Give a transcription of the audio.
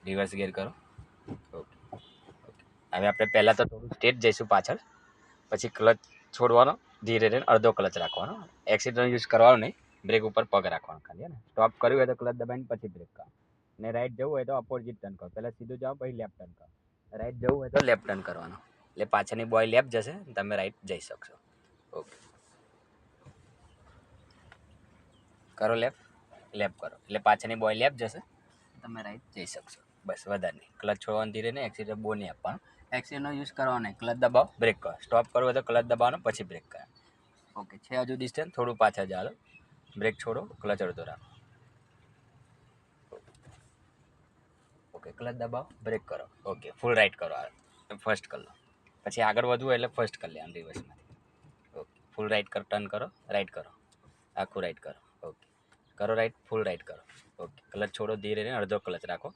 Reverse gear કરો. Okay okay. હવે આપણે પહેલાં તો થોડું સ્ટેટ જઈશું પાછળ, પછી ક્લચ છોડવાનો, ધીરે ધીરે અડધો ક્લચ રાખવાનો. એક્સિડન્ટ યુઝ કરવાનો નહીં, બ્રેક ઉપર પગ રાખવાનો ખાલી. ને સ્ટોપ કર્યું હોય તો ક્લચ દબાઈને પછી બ્રેક કરો. ને રાઈટ જવું હોય તો અપોઝિટ ટર્ન કરો. પહેલાં સીધું જાઓ પછી લેફ્ટ ટર્ન કરો. રાઈટ જવું હોય તો લેફ્ટ ટર્ન કરવાનો, એટલે પાછળની બોય લેફ્ટ જશે, તમે રાઈટ જઈ શકશો. ઓકે, કરો લેફ્ટ, લેફ્ટ કરો એટલે પાછળની બોય લેફ્ટ જશે, તમે રાઈટ જઈ શકશો. બસ વધારે નહીં. ક્લચ છોડવાનું ધીરે નહીં, એક્સિડન્ટ બહુ નહીં આપવાનું. એક્સિડન્ટનો યુઝ કરવાનો નહીં. ક્લચ દબાવો, બ્રેક કરો. સ્ટોપ કરવો હોય તો ક્લચ દબાવવાનો પછી બ્રેક કરો. ઓકે, છે હજુ ડિસ્ટન્સ, થોડું પાછળ જાઓ. બ્રેક છોડો, ક્લચ અડધો રાખો. ઓકે, ક્લચ દબાવો, બ્રેક કરો. ઓકે, ફૂલ રાઈટ કરો. ફર્સ્ટ કરી લો. પછી આગળ વધવું એટલે ફર્સ્ટ કરી લેવાનું રિવર્સમાંથી. ઓકે, ફૂલ રાઈટ કરો, ટર્ન કરો, રાઈટ કરો, આખું રાઈટ કરો. ઓકે, કરો રાઈટ, ફૂલ રાઈટ કરો. ઓકે, ક્લચ છોડો ધીરે, અડધો ક્લચ રાખો.